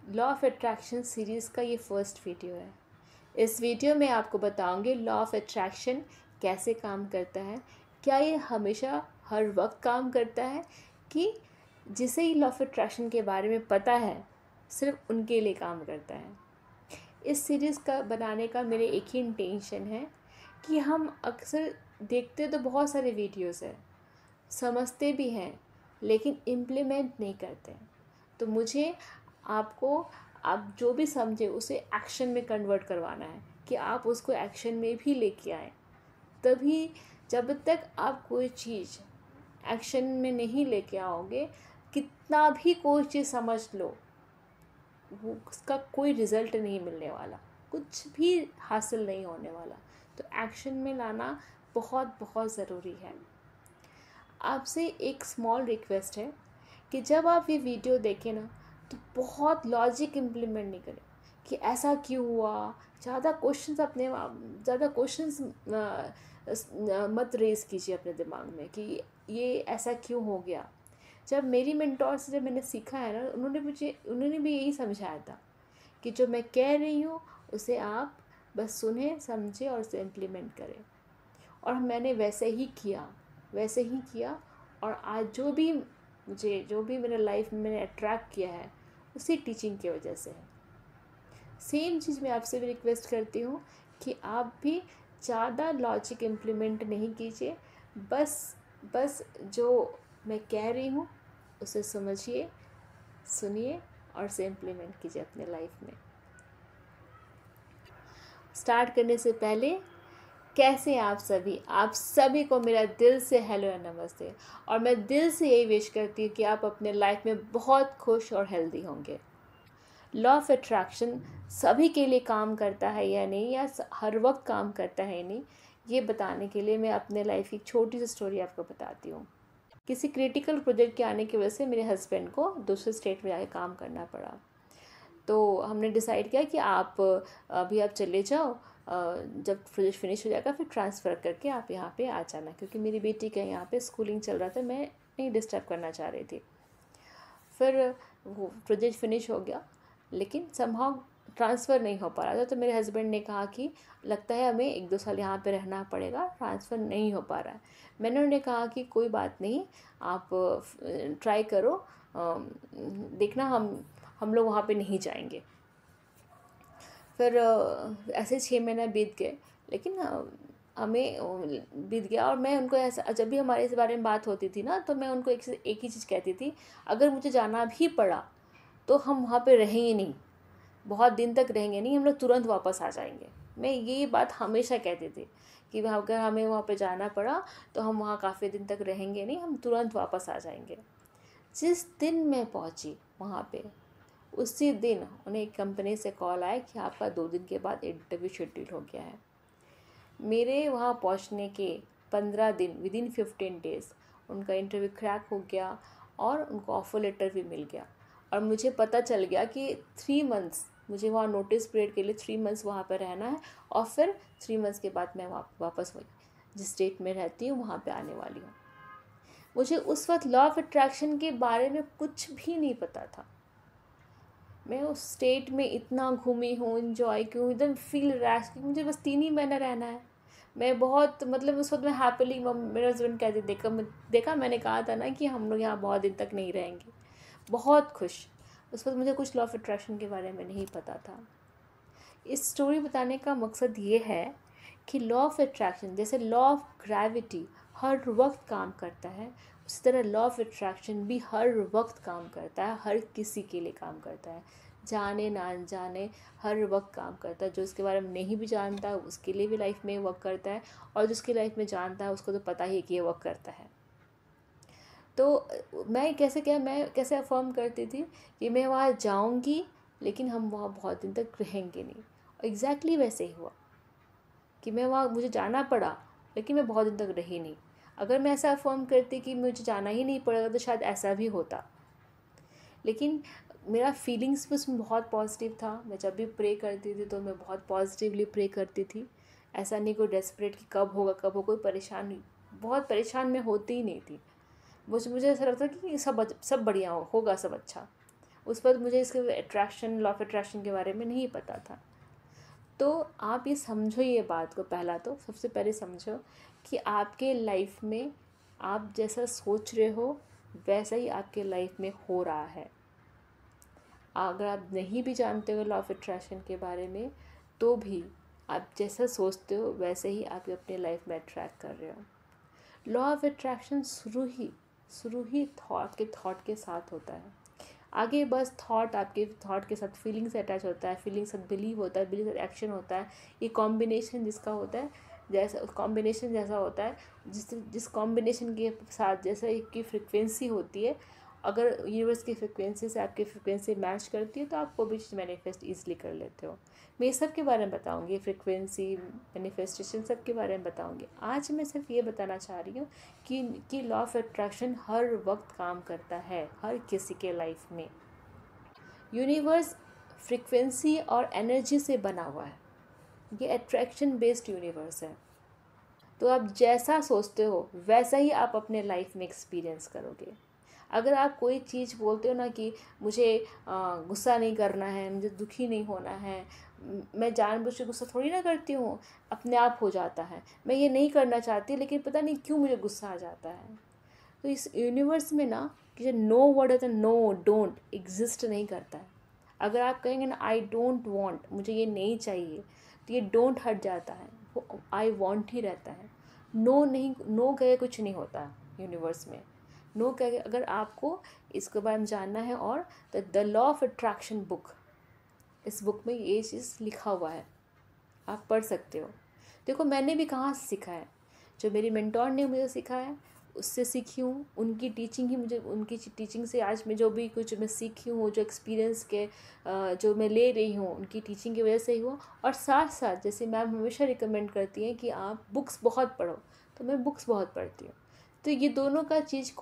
Law of attraction series का ये first video है। इस वीडियो में आपको बताऊंगी लॉ ऑफ अट्रैक्शन कैसे काम करता है, क्या ये हमेशा हर वक्त काम करता है कि जिसे ही लॉ ऑफ अट्रैक्शन के बारे में पता है सिर्फ उनके लिए काम करता है। इस सीरीज़ का बनाने का मेरे एक ही इंटेंशन है कि हम अक्सर देखते तो बहुत सारे वीडियोस हैं, समझते भी हैं लेकिन इम्प्लीमेंट नहीं करते। तो मुझे आपको आप जो भी समझे उसे एक्शन में कन्वर्ट करवाना है कि आप उसको एक्शन में भी लेके आए। तभी जब तक आप कोई चीज़ एक्शन में नहीं लेके आओगे, कितना भी कोई चीज़ समझ लो, वो उसका कोई रिज़ल्ट नहीं मिलने वाला, कुछ भी हासिल नहीं होने वाला। तो एक्शन में लाना बहुत बहुत ज़रूरी है। आपसे एक स्मॉल रिक्वेस्ट है कि जब आप ये वीडियो देखें ना, तो बहुत लॉजिक इम्प्लीमेंट नहीं करें कि ऐसा क्यों हुआ। ज़्यादा क्वेश्चंस मत रेज़ कीजिए अपने दिमाग में कि ये ऐसा क्यों हो गया। जब मेरी मेंटोर से जब मैंने सीखा है ना, उन्होंने भी यही समझाया था कि जो मैं कह रही हूँ उसे आप बस सुने, समझे और उसे इम्प्लीमेंट करें। और मैंने वैसे ही किया। और आज जो भी मेरे लाइफ में मैंने अट्रैक्ट किया है, उसी टीचिंग की वजह से है। सेम चीज़ मैं आपसे भी रिक्वेस्ट करती हूँ कि आप भी ज़्यादा लॉजिक इम्प्लीमेंट नहीं कीजिए। बस जो मैं कह रही हूँ उसे समझिए, सुनिए और उसे इम्प्लीमेंट कीजिए अपने लाइफ में। स्टार्ट करने से पहले कैसे आप सभी को मेरा दिल से हेलो या नमस्ते। और मैं दिल से यही विश करती हूँ कि आप अपने लाइफ में बहुत खुश और हेल्दी होंगे। लॉ ऑफ अट्रैक्शन सभी के लिए काम करता है या नहीं, या हर वक्त काम करता है या नहीं, ये बताने के लिए मैं अपने लाइफ की एक छोटी सी स्टोरी आपको बताती हूँ। किसी क्रिटिकल प्रोजेक्ट के आने की वजह से मेरे हस्बैंड को दूसरे स्टेट में जाके काम करना पड़ा। तो हमने डिसाइड किया कि अभी आप चले जाओ, जब प्रोजेक्ट फिनिश हो जाएगा फिर ट्रांसफ़र करके आप यहाँ पे आ जाना, क्योंकि मेरी बेटी का यहाँ पे स्कूलिंग चल रहा था, मैं नहीं डिस्टर्ब करना चाह रही थी। फिर वो प्रोजेक्ट फिनिश हो गया लेकिन समहाउ ट्रांसफ़र नहीं हो पा रहा था। तो मेरे हस्बैंड ने कहा कि लगता है हमें 1-2 साल यहाँ पे रहना पड़ेगा, ट्रांसफ़र नहीं हो पा रहा है। मैंने उन्हें कहा कि कोई बात नहीं, आप ट्राई करो, देखना हम लोग वहाँ पे नहीं जाएंगे। फिर ऐसे 6 महीने बीत गए, लेकिन हमें बीत गया। और मैं उनको ऐसा, जब भी हमारे इस बारे में बात होती थी ना, तो मैं उनको एक ही चीज़ कहती थी, अगर मुझे जाना भी पड़ा तो हम वहाँ पे रहेंगे नहीं, बहुत दिन तक रहेंगे नहीं, हम लोग तुरंत वापस आ जाएंगे। मैं ये बात हमेशा कहती थी कि अगर हमें वहाँ पे जाना पड़ा तो हम वहाँ काफ़ी दिन तक रहेंगे नहीं, हम तुरंत वापस आ जाएंगे। जिस दिन मैं पहुँची वहाँ पे, उसी दिन उन्हें एक कंपनी से कॉल आया कि आपका 2 दिन के बाद इंटरव्यू शेड्यूल हो गया है। मेरे वहाँ पहुँचने के 15 दिन, विदिन 15 डेज़ उनका इंटरव्यू क्रैक हो गया और उनको ऑफ़र लेटर भी मिल गया। और मुझे पता चल गया कि 3 मंथ्स मुझे वहाँ नोटिस पीरियड के लिए 3 मंथ्स वहाँ पर रहना है, और फिर 3 मंथ्स के बाद मैं वापस जिस स्टेट में रहती हूँ वहाँ पे आने वाली हूँ। मुझे उस वक्त लॉ ऑफ अट्रैक्शन के बारे में कुछ भी नहीं पता था। मैं उस स्टेट में इतना घूमी हूँ, इन्जॉय की हूँ, एकदम फील रैश की मुझे बस 3 ही महीने रहना है। मैं बहुत, मतलब उस वक्त मैं हैप्पीली, मेरे हस्बैंड कहते, देखा मैंने कहा था ना कि हम लोग यहाँ बहुत दिन तक नहीं रहेंगे, बहुत खुश। उस वक्त मुझे कुछ लॉ ऑफ अट्रैक्शन के बारे में नहीं पता था। इस स्टोरी बताने का मकसद ये है कि लॉ ऑफ अट्रैक्शन जैसे लॉ ऑफ ग्रेविटी हर वक्त काम करता है, उसी तरह लॉ ऑफ अट्रैक्शन भी हर वक्त काम करता है, हर किसी के लिए काम करता है, जाने ना अनजाने हर वक्त काम करता है। जो उसके बारे में नहीं भी जानता है उसके लिए भी लाइफ में वर्क करता है, और जिसकी लाइफ में जानता है उसको तो पता ही है कि ये वर्क करता है। तो मैं कैसे अफर्म करती थी कि मैं वहाँ जाऊँगी लेकिन हम वहाँ बहुत दिन तक रहेंगे नहीं। और एग्जैक्टली वैसे ही हुआ कि मैं वहाँ, मुझे जाना पड़ा लेकिन मैं बहुत दिन तक रही नहीं। अगर मैं ऐसा अफर्म करती कि मुझे जाना ही नहीं पड़ेगा तो शायद ऐसा भी होता। लेकिन मेरा फीलिंग्स भी उसमें बहुत पॉजिटिव था। मैं जब भी प्रे करती थी तो मैं बहुत पॉजिटिवली प्रे करती थी। ऐसा नहीं कोई डेस्परेट कि कब होगा कोई बहुत परेशान मैं होती ही नहीं थी। मुझे ऐसा लगता कि सब बढ़िया होगा, सब अच्छा। उस वक्त मुझे इसके अट्रैक्शन, लॉ ऑफ अट्रैक्शन के बारे में नहीं पता था। तो आप ये समझो, ये बात को पहला तो सबसे पहले समझो कि आपके लाइफ में आप जैसा सोच रहे हो वैसा ही आपके लाइफ में हो रहा है। अगर आप नहीं भी जानते हो लॉ ऑफ अट्रैक्शन के बारे में, तो भी आप जैसा सोचते हो वैसे ही आप अपने लाइफ में अट्रैक्ट कर रहे हो। लॉ ऑफ अट्रैक्शन शुरू ही थॉट के साथ होता है। आगे बस आपके थॉट के साथ फीलिंग से अटैच होता है, फीलिंग से बिलीव होता है, बिलीव से एक्शन होता है। ये कॉम्बिनेशन जिसका होता है, जैसा कॉम्बिनेशन जैसा होता है, जिस कॉम्बिनेशन के साथ जैसा एक की फ्रिक्वेंसी होती है, अगर यूनिवर्स की फ्रिक्वेंसी से आपकी फ्रिक्वेंसी मैच करती है तो आप वो भी चीज़ मैनिफेस्ट ईजिली कर लेते हो। मैं ये सब के बारे में बताऊंगी, फ्रिक्वेंसी, मैनिफेस्टेशन, सब के बारे में बताऊंगी। आज मैं सिर्फ ये बताना चाह रही हूँ कि लॉ ऑफ अट्रैक्शन हर वक्त काम करता है हर किसी के लाइफ में। यूनिवर्स फ्रिक्वेंसी और एनर्जी से बना हुआ है, ये अट्रैक्शन बेस्ड यूनिवर्स है। तो आप जैसा सोचते हो वैसा ही आप अपने लाइफ में एक्सपीरियंस करोगे। अगर आप कोई चीज़ बोलते हो ना कि मुझे गुस्सा नहीं करना है, मुझे दुखी नहीं होना है, मैं जानबूझ के गुस्सा थोड़ी ना करती हूँ, अपने आप हो जाता है, मैं ये नहीं करना चाहती लेकिन पता नहीं क्यों मुझे गुस्सा आ जाता है। तो इस यूनिवर्स में ना कि जो नो वर्ड होता है, नो, डोंट एग्जिस्ट नहीं करता है। अगर आप कहेंगे ना आई डोंट वांट, मुझे ये नहीं चाहिए, तो ये डोंट हट जाता है, वो आई वांट ही रहता है। नो नहीं, नो कहे कुछ नहीं होता यूनिवर्स में। नो कहे, अगर आपको इसके बारे में जानना है और the law of attraction book, इस बुक में ये चीज़ लिखा हुआ है, आप पढ़ सकते हो। देखो मैंने भी कहाँ से सीखा है, जो मेरी मेंटोर ने मुझे सिखाया उससे सीखी हूँ, उनकी टीचिंग ही मुझे, उनकी टीचिंग से आज मैं जो भी कुछ मैं सीखी हूँ, जो एक्सपीरियंस के जो मैं ले रही हूँ उनकी टीचिंग की वजह से ही हुआ। और साथ साथ जैसे मैम हमेशा रिकमेंड करती हैं कि आप बुक्स बहुत पढ़ो, तो मैं बुक्स बहुत पढ़ती हूँ। तो ये दोनों का चीज़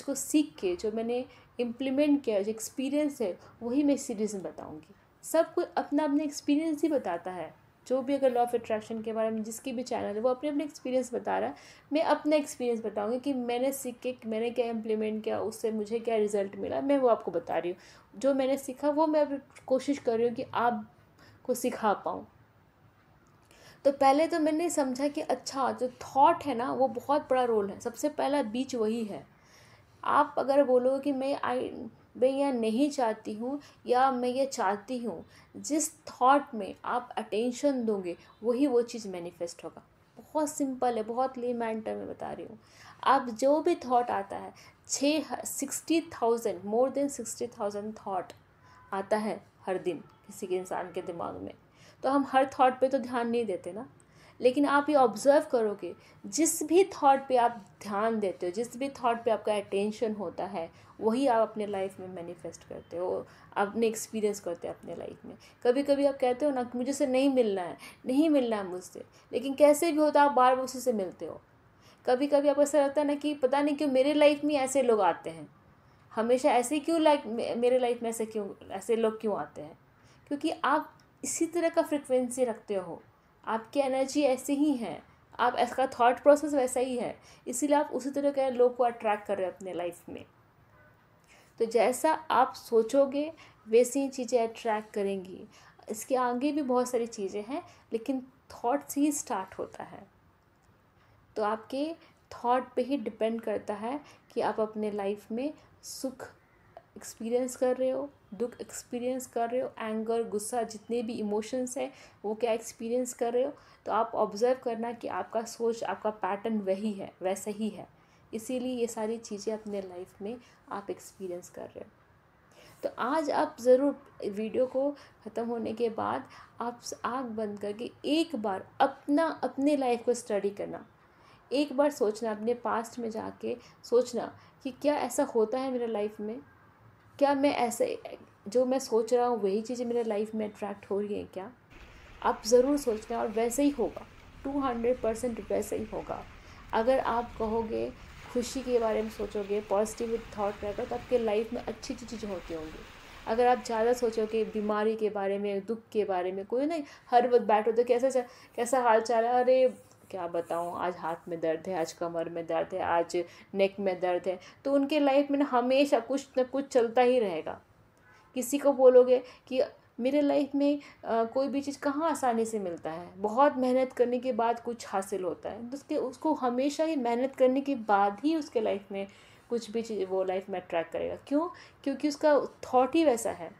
को सीख के जो मैंने इम्प्लीमेंट किया, जो एक्सपीरियंस है वही मैं इस सीरीज़ में बताऊँगी। सब कोई अपना अपना एक्सपीरियंस ही बताता है, जो भी अगर लॉ ऑफ अट्रैक्शन के बारे में जिसकी भी चैनल है वो अपने अपने एक्सपीरियंस बता रहा है। मैं अपना एक्सपीरियंस बताऊंगी कि मैंने सीख के मैंने क्या इम्प्लीमेंट किया, उससे मुझे क्या रिज़ल्ट मिला, मैं वो आपको बता रही हूँ। जो मैंने सीखा वो मैं कोशिश कर रही हूँ कि आपको सिखा पाऊँ। तो पहले तो मैंने समझा कि अच्छा जो थॉट है ना वो बहुत बड़ा रोल है, सबसे पहला बीच वही है। आप अगर बोलो कि मैं यह नहीं चाहती हूँ या मैं ये चाहती हूँ, जिस थॉट में आप अटेंशन दोगे वही वो चीज़ मैनिफेस्ट होगा। बहुत सिंपल है, बहुत लेमैन टर्म में बता रही हूँ। आप जो भी थॉट आता है, 60,000 मोर देन 60,000 थॉट आता है हर दिन किसी के इंसान के दिमाग में। तो हम हर थॉट पे तो ध्यान नहीं देते ना, लेकिन आप ये ऑब्ज़र्व करोगे, जिस भी थॉट पे आप ध्यान देते हो, जिस भी थॉट पे आपका अटेंशन होता है, वही आप अपने लाइफ में मैनिफेस्ट करते हो, अपने एक्सपीरियंस करते हो अपने लाइफ में। कभी कभी आप कहते हो ना कि मुझे से नहीं मिलना है मुझसे, लेकिन कैसे भी होता आप बार बार उसी से मिलते हो। कभी कभी आपको ऐसा लगता है ना कि पता नहीं क्यों मेरे लाइफ में ऐसे लोग आते हैं, हमेशा ऐसे क्यों, मेरे लाइफ में ऐसे लोग क्यों आते हैं, क्योंकि आप इसी तरह का फ्रिक्वेंसी रखते हो, आपकी एनर्जी ऐसी ही है, आप इसका थॉट प्रोसेस वैसा ही है, इसीलिए आप उसी तरह के लोग को अट्रैक्ट कर रहे हो अपने लाइफ में। तो जैसा आप सोचोगे वैसी ही चीज़ें अट्रैक्ट करेंगी। इसके आगे भी बहुत सारी चीज़ें हैं, लेकिन थॉट से ही स्टार्ट होता है। तो आपके थॉट पे ही डिपेंड करता है कि आप अपने लाइफ में सुख एक्सपीरियंस कर रहे हो, दुख एक्सपीरियंस कर रहे हो, एंगर, गुस्सा, जितने भी इमोशंस है वो क्या एक्सपीरियंस कर रहे हो। तो आप ऑब्ज़र्व करना कि आपका सोच, आपका पैटर्न वही है, वैसा ही है, इसीलिए ये सारी चीज़ें अपने लाइफ में आप एक्सपीरियंस कर रहे हो। तो आज आप ज़रूर वीडियो को ख़त्म होने के बाद आप आँख बंद करके एक बार अपने लाइफ को स्टडी करना, एक बार सोचना, अपने पास्ट में जाके सोचना कि क्या ऐसा होता है मेरे लाइफ में, क्या मैं ऐसे जो मैं सोच रहा हूँ वही चीज़ें मेरे लाइफ में अट्रैक्ट हो रही हैं क्या। आप ज़रूर सोचना और वैसे ही होगा, 200% वैसे ही होगा। अगर आप कहोगे, खुशी के बारे में सोचोगे, पॉजिटिव थॉट रहेगा, तो आपके लाइफ में अच्छी अच्छी चीज़ें होती होंगी। अगर आप ज़्यादा सोचोगे बीमारी के बारे में, दुख के बारे में, कोई नहीं हर वक्त बैठो तो कैसा हाल चाल है, अरे क्या बताऊँ, आज हाथ में दर्द है, आज कमर में दर्द है, आज नेक में दर्द है। तो उनके लाइफ में हमेशा कुछ न कुछ चलता ही रहेगा। किसी को बोलोगे कि मेरे लाइफ में कोई भी चीज़ कहाँ आसानी से मिलता है, बहुत मेहनत करने के बाद कुछ हासिल होता है, तो उसको हमेशा ही मेहनत करने के बाद ही उसके लाइफ में कुछ भी चीज़ वो लाइफ में अट्रैक्ट करेगा। क्यों? क्योंकि उसका थॉट ही वैसा है।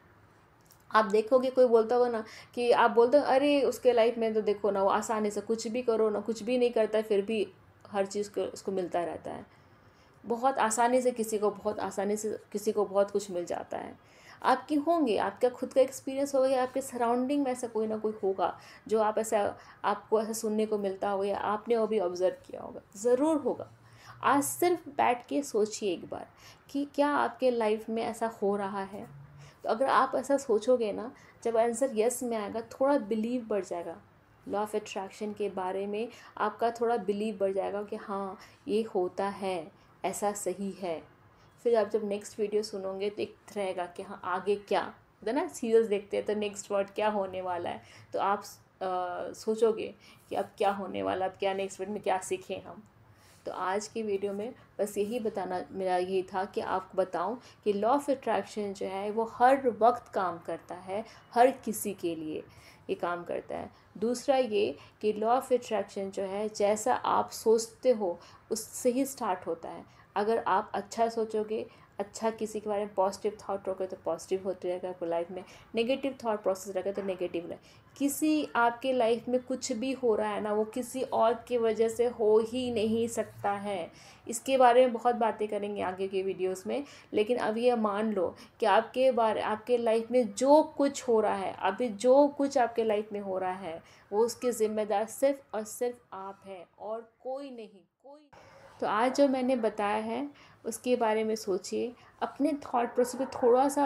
आप देखोगे कोई बोलता होगा ना कि आप बोलते हो अरे उसके लाइफ में तो देखो ना, वो आसानी से कुछ भी करो ना, कुछ भी नहीं करता है फिर भी हर चीज़ को उसको मिलता रहता है। बहुत आसानी से किसी को बहुत कुछ मिल जाता है। आपकी होंगे, आपका खुद का एक्सपीरियंस होगा, आपके सराउंडिंग में ऐसा कोई ना कोई होगा जो आपको ऐसा सुनने को मिलता होगा या आपने वो भी ऑब्ज़र्व किया होगा, ज़रूर होगा। आज सिर्फ बैठ के सोचिए एक बार कि क्या आपके लाइफ में ऐसा हो रहा है। तो अगर आप ऐसा सोचोगे ना, जब आंसर यस में आएगा, थोड़ा बिलीव बढ़ जाएगा लॉ ऑफ अट्रैक्शन के बारे में। आपका थोड़ा बिलीव बढ़ जाएगा कि हाँ ये होता है, ऐसा सही है। फिर आप जब नेक्स्ट वीडियो सुनोगे तो एक रहेगा कि हाँ आगे क्या होता है ना, सीरियल्स देखते हैं तो नेक्स्ट वर्ड क्या होने वाला है, तो आप सोचोगे कि अब क्या होने वाला, अब क्या नेक्स्ट वर्ड में क्या सीखें हम। तो आज की वीडियो में बस यही बताना मेरा यही था कि आपको बताऊं कि लॉ ऑफ अट्रैक्शन जो है वो हर वक्त काम करता है, हर किसी के लिए ये काम करता है। दूसरा ये कि लॉ ऑफ अट्रैक्शन जो है जैसा आप सोचते हो उससे ही स्टार्ट होता है। अगर आप अच्छा सोचोगे, अच्छा किसी के बारे में पॉजिटिव थॉट रखोगे तो पॉजिटिव होते रहेगा आपको लाइफ में, नेगेटिव थॉट प्रोसेस रहेगा तो नेगेटिव रहेगा। किसी आपके लाइफ में कुछ भी हो रहा है ना, वो किसी और की वजह से हो ही नहीं सकता है। इसके बारे में बहुत बातें करेंगे आगे के वीडियोस में, लेकिन अब ये मान लो कि आपके लाइफ में जो कुछ हो रहा है, अभी जो कुछ आपके लाइफ में हो रहा है, वो उसके ज़िम्मेदार सिर्फ़ और सिर्फ आप हैं और कोई नहीं, कोई। तो आज जो मैंने बताया है उसके बारे में सोचिए, अपने थॉट प्रोसेस पे थोड़ा सा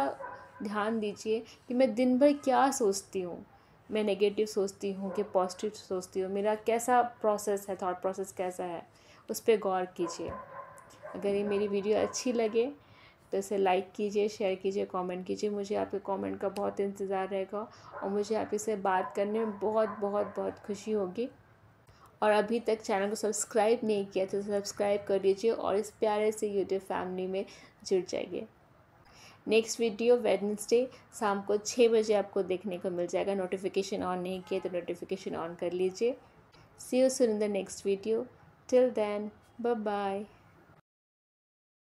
ध्यान दीजिए कि मैं दिन भर क्या सोचती हूँ। मैं नेगेटिव सोचती हूँ कि पॉजिटिव सोचती हूँ, मेरा कैसा प्रोसेस है, थॉट प्रोसेस कैसा है, उस पर गौर कीजिए। अगर ये मेरी वीडियो अच्छी लगे तो इसे लाइक कीजिए, शेयर कीजिए, कमेंट कीजिए। मुझे आपके कमेंट का बहुत इंतज़ार रहेगा और मुझे आपसे बात करने में बहुत बहुत बहुत खुशी होगी। और अभी तक चैनल को सब्सक्राइब नहीं किया तो सब्सक्राइब कर लीजिए और इस प्यारे से यूट्यूब फैमिली में जुड़ जाइए। नेक्स्ट वीडियो वेडनेसडे शाम को 6 बजे आपको देखने को मिल जाएगा। नोटिफिकेशन ऑन नहीं किया तो नोटिफिकेशन ऑन कर लीजिए। See you soon in the next video. Till then, bye bye.